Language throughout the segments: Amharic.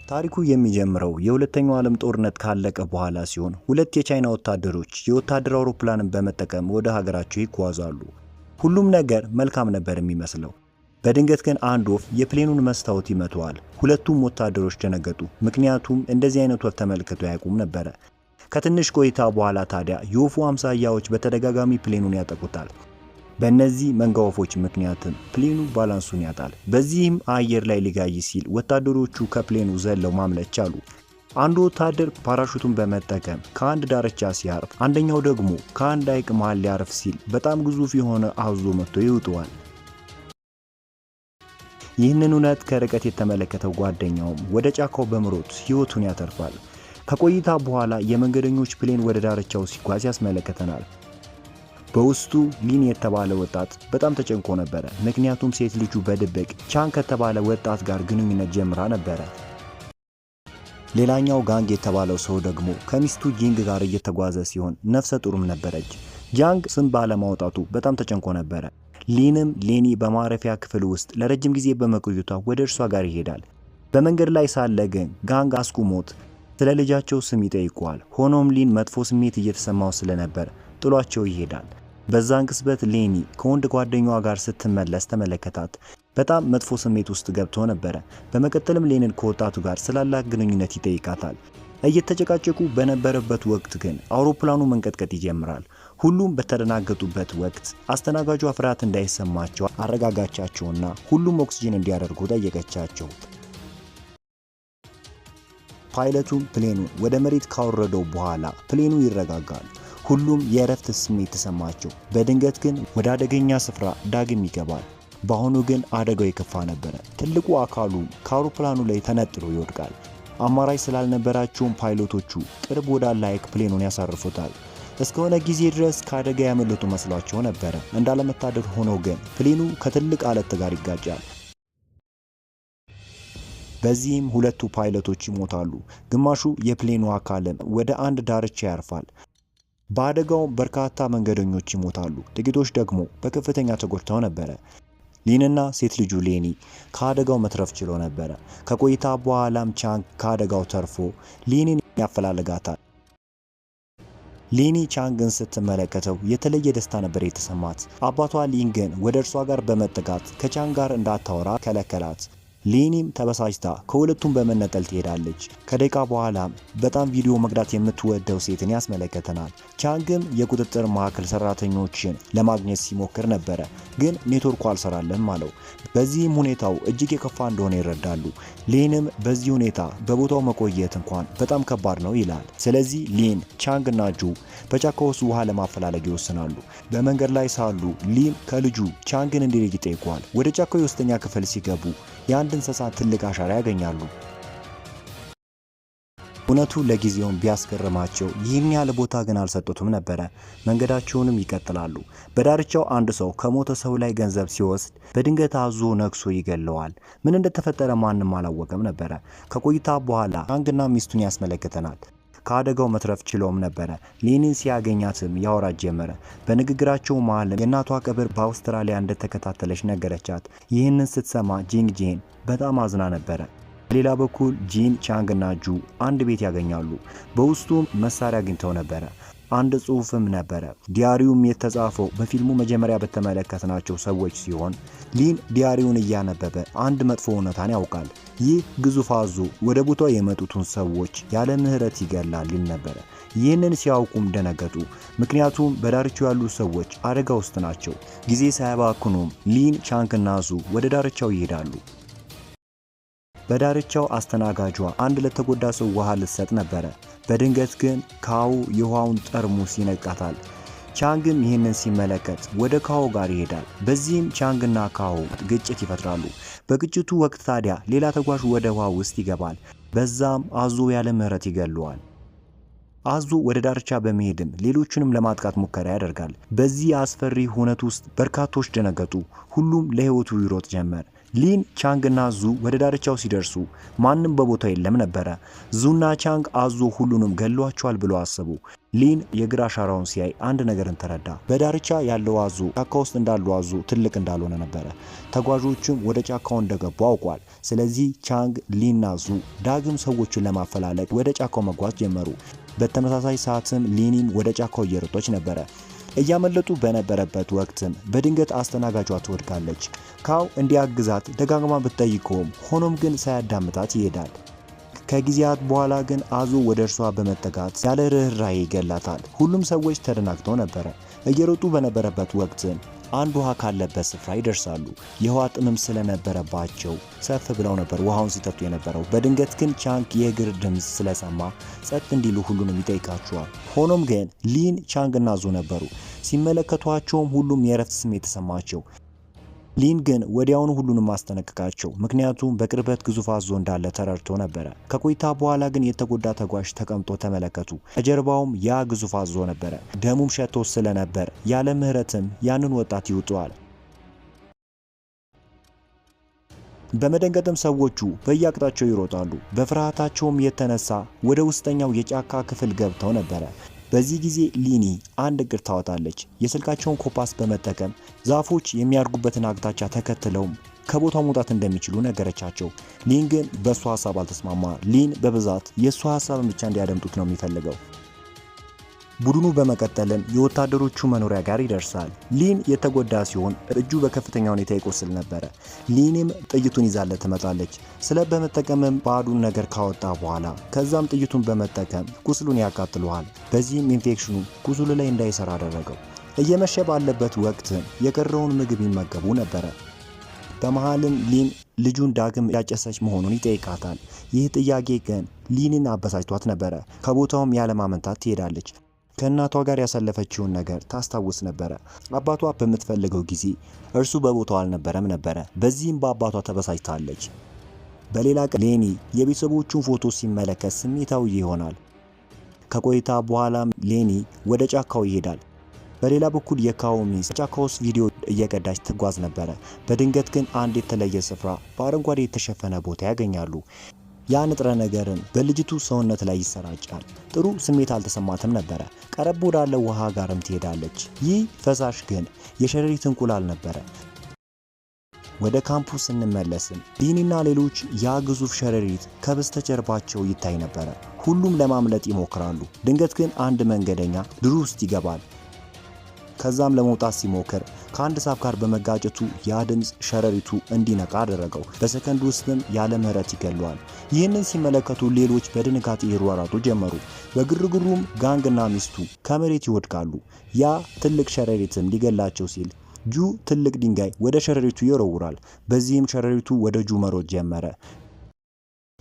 ታሪኩ የሚጀምረው የሁለተኛው ዓለም ጦርነት ካለቀ በኋላ ሲሆን ሁለት የቻይና ወታደሮች የወታደር አውሮፕላንን በመጠቀም ወደ ሀገራቸው ይጓዛሉ። ሁሉም ነገር መልካም ነበር የሚመስለው። በድንገት ግን አንድ ወፍ የፕሌኑን መስታወት ይመታዋል። ሁለቱም ወታደሮች ደነገጡ፣ ምክንያቱም እንደዚህ አይነት ወፍ ተመልክተው አያውቁም ነበረ። ከትንሽ ቆይታ በኋላ ታዲያ የወፉ አምሳያዎች በተደጋጋሚ ፕሌኑን ያጠቁታል። በእነዚህ መንጋ ወፎች ምክንያትም ፕሌኑ ባላንሱን ያጣል። በዚህም አየር ላይ ሊጋይ ሲል ወታደሮቹ ከፕሌኑ ዘለው ማምለጥ ቻሉ። አንዱ ወታደር ፓራሹቱን በመጠቀም ከአንድ ዳርቻ ሲያርፍ፣ አንደኛው ደግሞ ከአንድ ሐይቅ መሃል ሊያርፍ ሲል በጣም ግዙፍ የሆነ አዞ መጥቶ ይውጠዋል። ይህንን እውነት ከርቀት የተመለከተው ጓደኛውም ወደ ጫካው በመሮጥ ሕይወቱን ያተርፋል። ከቆይታ በኋላ የመንገደኞች ፕሌን ወደ ዳርቻው ሲጓዝ ያስመለከተናል። በውስጡ ሊን የተባለ ወጣት በጣም ተጨንቆ ነበረ፣ ምክንያቱም ሴት ልጁ በድብቅ ቻንግ ከተባለ ወጣት ጋር ግንኙነት ጀምራ ነበረ። ሌላኛው ጋንግ የተባለው ሰው ደግሞ ከሚስቱ ጂንግ ጋር እየተጓዘ ሲሆን ነፍሰ ጡርም ነበረች። ጃንግ ስም ባለማውጣቱ በጣም ተጨንቆ ነበረ። ሊንም ሌኒ በማረፊያ ክፍል ውስጥ ለረጅም ጊዜ በመቆየቷ ወደ እርሷ ጋር ይሄዳል። በመንገድ ላይ ሳለ ግን ጋንግ አስቁሞት ስለ ልጃቸው ስም ይጠይቀዋል። ሆኖም ሊን መጥፎ ስሜት እየተሰማው ስለነበር ጥሏቸው ይሄዳል። በዛን ቅጽበት ሌኒ ከወንድ ጓደኛዋ ጋር ስትመለስ ተመለከታት። በጣም መጥፎ ስሜት ውስጥ ገብቶ ነበረ። በመቀጠልም ሌኒን ከወጣቱ ጋር ስላላት ግንኙነት ይጠይቃታል። እየተጨቃጨቁ በነበረበት ወቅት ግን አውሮፕላኑ መንቀጥቀጥ ይጀምራል። ሁሉም በተደናገጡበት ወቅት አስተናጋጇ ፍርሃት እንዳይሰማቸው አረጋጋቻቸውና ሁሉም ኦክሲጅን እንዲያደርጉ ጠየቀቻቸው። ፓይለቱም ፕሌኑን ወደ መሬት ካወረደው በኋላ ፕሌኑ ይረጋጋል። ሁሉም የእረፍት ስሜት ተሰማቸው። በድንገት ግን ወደ አደገኛ ስፍራ ዳግም ይገባል። በአሁኑ ግን አደጋው የከፋ ነበረ። ትልቁ አካሉ ከአውሮፕላኑ ላይ ተነጥሎ ይወድቃል። አማራጭ ስላልነበራቸውም ፓይሎቶቹ ቅርብ ወዳለ ሐይቅ ፕሌኑን ያሳርፉታል። እስከሆነ ጊዜ ድረስ ከአደጋ ያመለጡ መስሏቸው ነበረ። እንዳለመታደል ሆኖ ግን ፕሌኑ ከትልቅ አለት ጋር ይጋጫል። በዚህም ሁለቱ ፓይለቶች ይሞታሉ። ግማሹ የፕሌኑ አካልም ወደ አንድ ዳርቻ ያርፋል። በአደጋው በርካታ መንገደኞች ይሞታሉ። ጥቂቶች ደግሞ በከፍተኛ ተጎድተው ነበረ። ሊንና ሴት ልጁ ሌኒ ከአደጋው መትረፍ ችሎ ነበረ። ከቆይታ በኋላም ቻንግ ከአደጋው ተርፎ ሊኒን ያፈላልጋታል። ሌኒ ቻንግን ስትመለከተው የተለየ ደስታ ነበር የተሰማት። አባቷ ሊን ግን ወደ እርሷ ጋር በመጠጋት ከቻንግ ጋር እንዳታወራ ከለከላት። ሌኒም ተበሳጭታ ከሁለቱም በመነጠል ትሄዳለች። ከደቂቃ በኋላም በጣም ቪዲዮ መቅዳት የምትወደው ሴትን ያስመለከተናል። ቻንግም የቁጥጥር ማዕከል ሰራተኞችን ለማግኘት ሲሞክር ነበረ፣ ግን ኔትወርኩ አልሰራለም አለው። በዚህም ሁኔታው እጅግ የከፋ እንደሆነ ይረዳሉ። ሌንም በዚህ ሁኔታ በቦታው መቆየት እንኳን በጣም ከባድ ነው ይላል። ስለዚህ ሊን፣ ቻንግ እና ጁ በጫካ ውስጥ ውሃ ለማፈላለግ ይወስናሉ። በመንገድ ላይ ሳሉ ሊን ከልጁ ቻንግን እንዲልጅ ይጠይቀዋል። ወደ ጫካው የውስጠኛ ክፍል ሲገቡ የአንድ እንስሳ ትልቅ አሻራ ያገኛሉ። እውነቱ ለጊዜውም ቢያስገርማቸው ይህን ያለ ቦታ ግን አልሰጡትም ነበረ። መንገዳቸውንም ይቀጥላሉ። በዳርቻው አንድ ሰው ከሞተ ሰው ላይ ገንዘብ ሲወስድ በድንገት አዞ ነክሶ ይገለዋል። ምን እንደተፈጠረ ማንም አላወቀም ነበረ። ከቆይታ በኋላ ቻንግና ሚስቱን ያስመለክተናል። ከአደጋው መትረፍ ችለውም ነበረ። ሌኒን ሲያገኛትም ያወራት ጀመረ። በንግግራቸው መሃል የእናቷ ቀብር በአውስትራሊያ እንደተከታተለች ነገረቻት። ይህንን ስትሰማ ጂንግ ጄን በጣም አዝና ነበረ። በሌላ በኩል ጂን፣ ቻንግ እና ጁ አንድ ቤት ያገኛሉ። በውስጡም መሳሪያ አግኝተው ነበረ። አንድ ጽሑፍም ነበረ። ዲያሪውም የተጻፈው በፊልሙ መጀመሪያ በተመለከትናቸው ሰዎች ሲሆን ሊን ዲያሪውን እያነበበ አንድ መጥፎ እውነታን ያውቃል። ይህ ግዙፍ አዞ ወደ ቦታው የመጡትን ሰዎች ያለ ምህረት ይገላል ይል ነበረ። ይህንን ሲያውቁም ደነገጡ፣ ምክንያቱም በዳርቻው ያሉ ሰዎች አደጋ ውስጥ ናቸው። ጊዜ ሳያባክኑም ሊን፣ ቻንግ እና ዙ ወደ ዳርቻው ይሄዳሉ። በዳርቻው አስተናጋጇ አንድ ለተጎዳ ሰው ውሃ ልትሰጥ ነበረ። በድንገት ግን ካው የውሃውን ጠርሙስ ይነቃታል። ቻንግም ይህንን ሲመለከት ወደ ካው ጋር ይሄዳል። በዚህም ቻንግና ካው ግጭት ይፈጥራሉ። በግጭቱ ወቅት ታዲያ ሌላ ተጓዥ ወደ ውሃ ውስጥ ይገባል። በዛም አዞ ያለ ምህረት ይገለዋል። አዞ ወደ ዳርቻ በመሄድም ሌሎችንም ለማጥቃት ሙከራ ያደርጋል። በዚህ አስፈሪ ሁነት ውስጥ በርካቶች ደነገጡ። ሁሉም ለህይወቱ ይሮጥ ጀመር። ሊን፣ ቻንግ እና ዙ ወደ ዳርቻው ሲደርሱ ማንም በቦታው የለም ነበረ። ዙና ቻንግ አዞ ሁሉንም ገሏቸዋል ብለው አሰቡ። ሊን የግራ አሻራውን ሲያይ አንድ ነገርን ተረዳ። በዳርቻ ያለው አዞ ጫካ ውስጥ እንዳለው አዞ ትልቅ እንዳልሆነ ነበረ። ተጓዦችም ወደ ጫካው እንደገቡ አውቋል። ስለዚህ ቻንግ፣ ሊንና ዙ ዳግም ሰዎችን ለማፈላለግ ወደ ጫካው መጓዝ ጀመሩ። በተመሳሳይ ሰዓትም ሊኒም ወደ ጫካው እየሮጠች ነበረ። እያመለጡ በነበረበት ወቅትም በድንገት አስተናጋጇ ትወድቃለች። ካው እንዲያግዛት ደጋግማ ብትጠይቀውም ሆኖም ግን ሳያዳምጣት ይሄዳል። ከጊዜያት በኋላ ግን አዞ ወደ እርሷ በመጠጋት ያለ ርኅራኄ ይገላታል። ሁሉም ሰዎች ተደናግጠው ነበረ። እየሮጡ በነበረበት ወቅትም አንድ ውሃ ካለበት ስፍራ ይደርሳሉ። የውሃ ጥምም ስለነበረባቸው ሰፍ ብለው ነበር ውሃውን ሲጠጡ የነበረው። በድንገት ግን ቻንግ የእግር ድምፅ ስለሰማ ጸጥ እንዲሉ ሁሉንም ይጠይቃቸዋል። ሆኖም ግን ሊን፣ ቻንግ እና ዙ ነበሩ። ሲመለከቷቸውም ሁሉም የእረፍት ስሜት ተሰማቸው። ሊን ግን ወዲያውኑ ሁሉንም ማስጠነቀቃቸው፣ ምክንያቱም በቅርበት ግዙፍ አዞ እንዳለ ተረድቶ ነበረ። ከቆይታ በኋላ ግን የተጎዳ ተጓዥ ተቀምጦ ተመለከቱ። ከጀርባውም ያ ግዙፍ አዞ ነበረ። ደሙም ሸቶ ስለነበር ያለ ምህረትም ያንን ወጣት ይውጠዋል። በመደንገጥም ሰዎቹ በየአቅጣጫው ይሮጣሉ። በፍርሃታቸውም የተነሳ ወደ ውስጠኛው የጫካ ክፍል ገብተው ነበረ። በዚህ ጊዜ ሊኒ አንድ እቅድ ታወጣለች። የስልካቸውን ኮምፓስ በመጠቀም ዛፎች የሚያድጉበትን አቅጣጫ ተከትለው ከቦታው መውጣት እንደሚችሉ ነገረቻቸው። ሊን ግን በእሷ ሀሳብ አልተስማማ። ሊን በብዛት የእሷ ሀሳብን ብቻ እንዲያደምጡት ነው የሚፈልገው። ቡድኑ በመቀጠልም የወታደሮቹ መኖሪያ ጋር ይደርሳል። ሊን የተጎዳ ሲሆን እጁ በከፍተኛ ሁኔታ ይቆስል ነበረ። ሊንም ጥይቱን ይዛለት ትመጣለች። ስለት በመጠቀምም ባዶን ነገር ካወጣ በኋላ ከዛም ጥይቱን በመጠቀም ቁስሉን ያቃጥለዋል። በዚህም ኢንፌክሽኑ ቁስሉ ላይ እንዳይሰራ አደረገው። እየመሸ ባለበት ወቅት የቀረውን ምግብ ይመገቡ ነበረ። በመሃልም ሊን ልጁን ዳግም ያጨሰች መሆኑን ይጠይቃታል። ይህ ጥያቄ ግን ሊንን አበሳጭቷት ነበረ። ከቦታውም ያለማመንታት ትሄዳለች። ከእናቷ ጋር ያሳለፈችውን ነገር ታስታውስ ነበረ። አባቷ በምትፈልገው ጊዜ እርሱ በቦታው አልነበረም ነበረ። በዚህም በአባቷ ተበሳጭታለች። በሌላ ቀን ሌኒ የቤተሰቦቹን ፎቶ ሲመለከት ስሜታዊ ይሆናል። ከቆይታ በኋላም ሌኒ ወደ ጫካው ይሄዳል። በሌላ በኩል የካው ሚስት ጫካ ውስጥ ቪዲዮ እየቀዳች ትጓዝ ነበረ። በድንገት ግን አንድ የተለየ ስፍራ በአረንጓዴ የተሸፈነ ቦታ ያገኛሉ። ያ ንጥረ ነገርም በልጅቱ ሰውነት ላይ ይሰራጫል። ጥሩ ስሜት አልተሰማትም ነበረ። ቀረብ ወዳለ ውሃ ጋርም ትሄዳለች። ይህ ፈሳሽ ግን የሸረሪት እንቁላል ነበረ። ወደ ካምፑ ስንመለስም ሊኒና ሌሎች ያ ግዙፍ ሸረሪት ከበስተጀርባቸው ይታይ ነበረ። ሁሉም ለማምለጥ ይሞክራሉ። ድንገት ግን አንድ መንገደኛ ድሩ ውስጥ ይገባል። ከዛም ለመውጣት ሲሞክር ከአንድ ዛፍ ጋር በመጋጨቱ ያ ድምፅ ሸረሪቱ እንዲነቃ አደረገው። በሰከንድ ውስጥም ያለ ምህረት ይገለዋል። ይህንን ሲመለከቱ ሌሎች በድንጋጤ ይሯሯጡ ጀመሩ። በግርግሩም ጋንግና ሚስቱ ከመሬት ይወድቃሉ። ያ ትልቅ ሸረሪትም ሊገላቸው ሲል ጁ ትልቅ ድንጋይ ወደ ሸረሪቱ ይወረውራል። በዚህም ሸረሪቱ ወደ ጁ መሮጥ ጀመረ።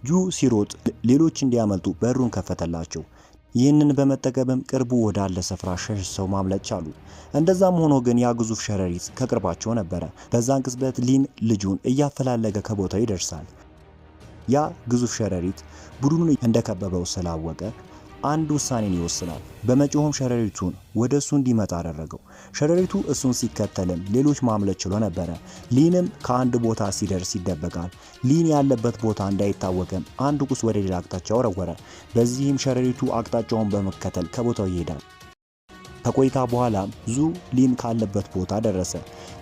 ጁ ሲሮጥ ሌሎች እንዲያመልጡ በሩን ከፈተላቸው። ይህንን በመጠቀምም ቅርቡ ወዳለ ስፍራ ሸሽተው ማምለጥ ቻሉ። እንደዛም ሆኖ ግን ያ ግዙፍ ሸረሪት ከቅርባቸው ነበረ። በዛን ቅጽበት ሊን ልጁን እያፈላለገ ከቦታው ይደርሳል። ያ ግዙፍ ሸረሪት ቡድኑን እንደከበበው ስላወቀ አንድ ውሳኔን ይወስናል። በመጮህም ሸረሪቱን ወደ እሱ እንዲመጣ አደረገው። ሸረሪቱ እሱን ሲከተልም ሌሎች ማምለጥ ችሎ ነበረ። ሊንም ከአንድ ቦታ ሲደርስ ይደበቃል። ሊን ያለበት ቦታ እንዳይታወቅም አንድ ቁስ ወደ ሌላ አቅጣጫ ወረወረ። በዚህም ሸረሪቱ አቅጣጫውን በመከተል ከቦታው ይሄዳል። ከቆይታ በኋላም ዙ ሊን ካለበት ቦታ ደረሰ።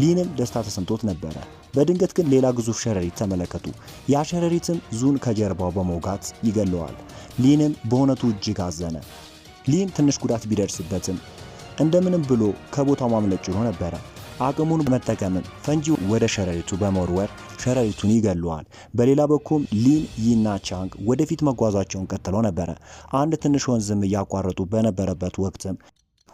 ሊንም ደስታ ተሰምቶት ነበረ። በድንገት ግን ሌላ ግዙፍ ሸረሪት ተመለከቱ። ያ ሸረሪትም ዙን ከጀርባው በመውጋት ይገለዋል። ሊንም በእውነቱ እጅግ አዘነ። ሊን ትንሽ ጉዳት ቢደርስበትም እንደምንም ብሎ ከቦታው ማምለጥ ችሎ ነበረ። አቅሙን በመጠቀም ፈንጂ ወደ ሸረሪቱ በመወርወር ሸረሪቱን ይገለዋል። በሌላ በኩል ሊን፣ ይና ቻንግ ወደፊት መጓዛቸውን ቀጥለው ነበረ። አንድ ትንሽ ወንዝም እያቋረጡ በነበረበት ወቅትም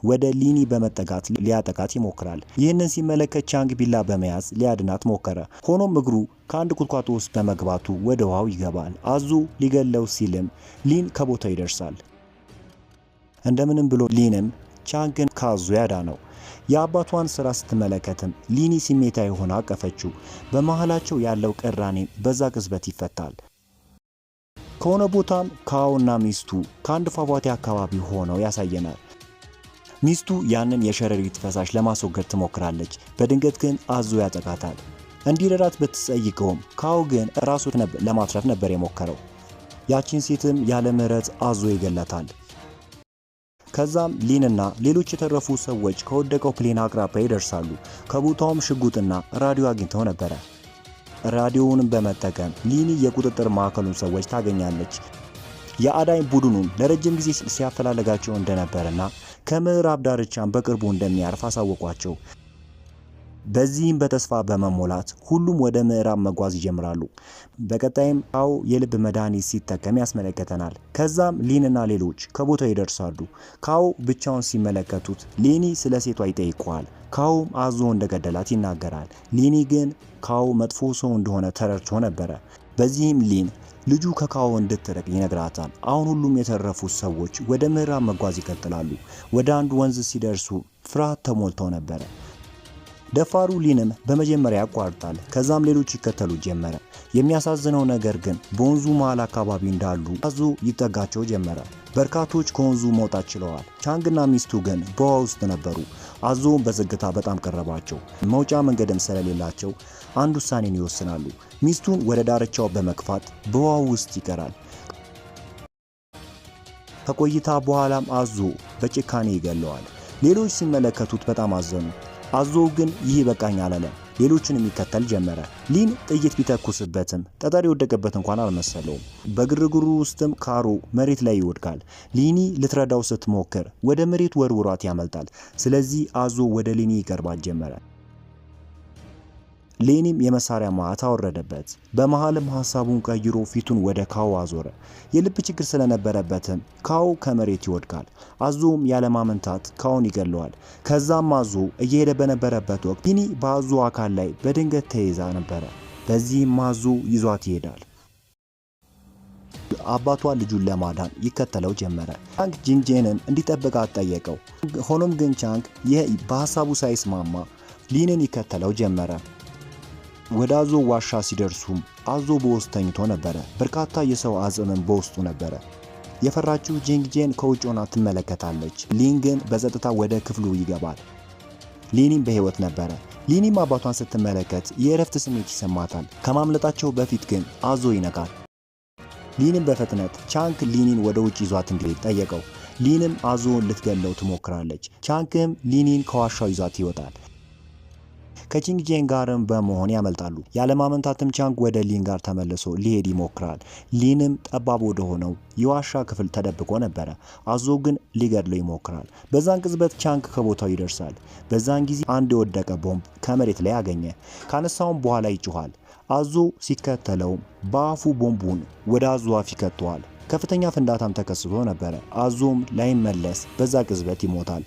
ወደ ሊኒ በመጠጋት ሊያጠቃት ይሞክራል። ይህንን ሲመለከት ቻንግ ቢላ በመያዝ ሊያድናት ሞከረ። ሆኖም እግሩ ከአንድ ቁጥቋጦ ውስጥ በመግባቱ ወደ ውሃው ይገባል። አዙ ሊገለው ሲልም ሊን ከቦታው ይደርሳል። እንደምንም ብሎ ሊንም ቻንግን ከአዙ ያዳነው። የአባቷን ስራ ስትመለከትም ሊኒ ስሜታዊ ሆና አቀፈችው። በመሃላቸው ያለው ቅራኔ በዛ ቅጽበት ይፈታል። ከሆነ ቦታም ካውና ሚስቱ ከአንድ ፏፏቴ አካባቢ ሆነው ያሳየናል። ሚስቱ ያንን የሸረሪት ፈሳሽ ለማስወገድ ትሞክራለች። በድንገት ግን አዞ ያጠቃታል። እንዲረዳት ብትጠይቀውም ካው ግን ራሱ ለማትረፍ ነበር የሞከረው። ያቺን ሴትም ያለ ምህረት አዞ ይገላታል። ከዛም ሊንና ሌሎች የተረፉ ሰዎች ከወደቀው ፕሌን አቅራቢያ ይደርሳሉ። ከቦታውም ሽጉጥና ራዲዮ አግኝተው ነበረ። ራዲዮውንም በመጠቀም ሊኒ የቁጥጥር ማዕከሉን ሰዎች ታገኛለች። የአዳኝ ቡድኑም ለረጅም ጊዜ ሲያፈላለጋቸው እንደነበረና ከምዕራብ ዳርቻን በቅርቡ እንደሚያርፍ አሳወቋቸው። በዚህም በተስፋ በመሞላት ሁሉም ወደ ምዕራብ መጓዝ ይጀምራሉ። በቀጣይም ካኦ የልብ መድኃኒት ሲጠቀም ያስመለከተናል። ከዛም ሊንና ሌሎች ከቦታው ይደርሳሉ። ካኦ ብቻውን ሲመለከቱት ሊኒ ስለ ሴቷ ይጠይቀዋል። ካኦም አዞ እንደገደላት ይናገራል። ሊኒ ግን ካኦ መጥፎ ሰው እንደሆነ ተረድቶ ነበረ። በዚህም ሊን ልጁ ከካኦ እንድትርቅ ይነግራታል። አሁን ሁሉም የተረፉት ሰዎች ወደ ምዕራብ መጓዝ ይቀጥላሉ። ወደ አንድ ወንዝ ሲደርሱ ፍርሃት ተሞልተው ነበረ። ደፋሩ ሊንም በመጀመሪያ ያቋርጣል። ከዛም ሌሎች ይከተሉ ጀመረ። የሚያሳዝነው ነገር ግን በወንዙ መሃል አካባቢ እንዳሉ አዞ ይጠጋቸው ጀመረ። በርካቶች ከወንዙ መውጣት ችለዋል። ቻንግና ሚስቱ ግን በውሃ ውስጥ ነበሩ። አዞውን በዝግታ በጣም ቀረባቸው። መውጫ መንገድም ስለሌላቸው አንድ ውሳኔን ይወስናሉ። ሚስቱን ወደ ዳርቻው በመግፋት በውሃ ውስጥ ይቀራል። ከቆይታ በኋላም አዞ በጭካኔ ይገለዋል። ሌሎች ሲመለከቱት በጣም አዘኑ። አዞ ግን ይህ በቃኝ አላለም። ሌሎችን የሚከተል ጀመረ። ሊን ጥይት ቢተኩስበትም ጠጠር የወደቀበት እንኳን አልመሰለውም። በግርግሩ ውስጥም ካሮ መሬት ላይ ይወድቃል። ሊኒ ልትረዳው ስትሞክር ወደ መሬት ወርውሯት ያመልጣል። ስለዚህ አዞ ወደ ሊኒ ይቀርባት ጀመረ። ሊኒም የመሳሪያ ማዕት አወረደበት። በመሃልም ሐሳቡን ቀይሮ ፊቱን ወደ ካኦ አዞረ። የልብ ችግር ስለነበረበትም ካኦ ከመሬት ይወድቃል። አዞም ያለማመንታት ካኦን ይገለዋል። ከዛም አዞ እየሄደ በነበረበት ወቅት ሊኒ በአዞ አካል ላይ በድንገት ተይዛ ነበረ። በዚህም አዞ ይዟት ይሄዳል። አባቷ ልጁን ለማዳን ይከተለው ጀመረ። ቻንግ ጂንግጄንን እንዲጠብቃት ጠየቀው። ሆኖም ግን ቻንግ ይህ በሐሳቡ ሳይስማማ ሊንን ይከተለው ጀመረ። ወደ አዞ ዋሻ ሲደርሱም አዞ በውስጥ ተኝቶ ነበረ። በርካታ የሰው አጽምም በውስጡ ነበረ። የፈራችው ጂንግጄን ከውጭ ሆና ትመለከታለች። ሊን ግን በጸጥታ ወደ ክፍሉ ይገባል። ሊኒም በህይወት ነበረ። ሊኒም አባቷን ስትመለከት የእረፍት ስሜት ይሰማታል። ከማምለጣቸው በፊት ግን አዞ ይነቃል። ሊንም በፍጥነት ቻንክ ሊኒን ወደ ውጭ ይዟት እንዲሄድ ጠየቀው። ሊንም አዞውን ልትገለው ትሞክራለች። ቻንክም ሊኒን ከዋሻው ይዟት ይወጣል። ከጂንግጄን ጋርም በመሆን ያመልጣሉ። ያለማመንታትም ቻንግ ወደ ሊን ጋር ተመልሶ ሊሄድ ይሞክራል። ሊንም ጠባብ ወደ ሆነው የዋሻ ክፍል ተደብቆ ነበረ። አዞ ግን ሊገድለው ይሞክራል። በዛን ቅጽበት ቻንግ ከቦታው ይደርሳል። በዛን ጊዜ አንድ የወደቀ ቦምብ ከመሬት ላይ አገኘ። ካነሳውም በኋላ ይጮሃል። አዞ ሲከተለውም በአፉ ቦምቡን ወደ አዞ አፍ ይከተዋል። ከፍተኛ ፍንዳታም ተከስቶ ነበረ። አዞም ላይመለስ በዛ ቅጽበት ይሞታል።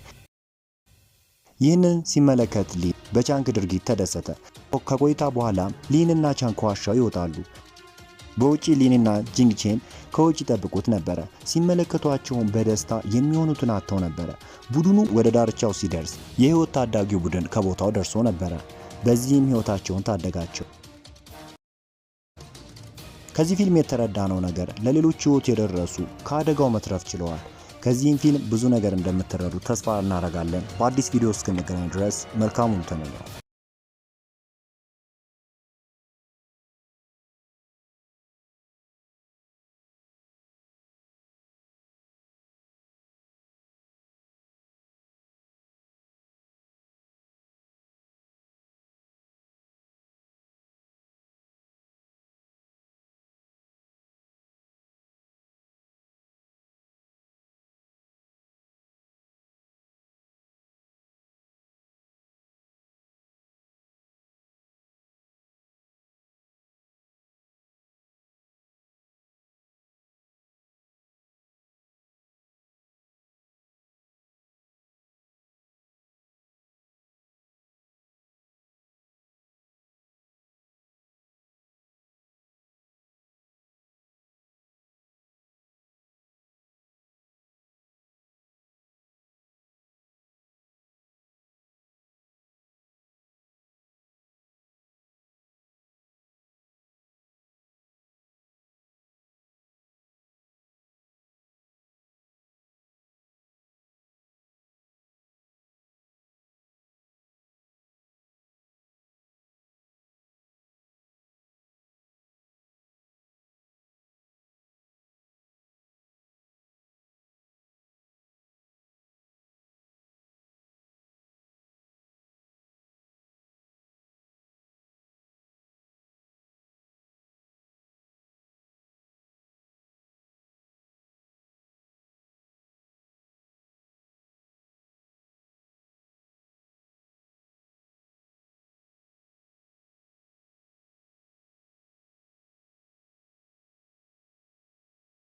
ይህንን ሲመለከት ሊን በቻንክ ድርጊት ተደሰተ። ከቆይታ በኋላ ሊንና ቻንግ ከዋሻው ይወጣሉ። በውጪ ሊንና ጂንግጄን ከውጪ ይጠብቁት ነበረ። ሲመለከቷቸውን በደስታ የሚሆኑትን አጥተው ነበረ። ቡድኑ ወደ ዳርቻው ሲደርስ የህይወት ታዳጊው ቡድን ከቦታው ደርሶ ነበረ። በዚህም ህይወታቸውን ታደጋቸው። ከዚህ ፊልም የተረዳነው ነገር ለሌሎች ህይወት የደረሱ ከአደጋው መትረፍ ችለዋል። ከዚህም ፊልም ብዙ ነገር እንደምትረዱ ተስፋ እናደርጋለን። በአዲስ ቪዲዮ እስክንገናኝ ድረስ መልካሙን ተመኘው።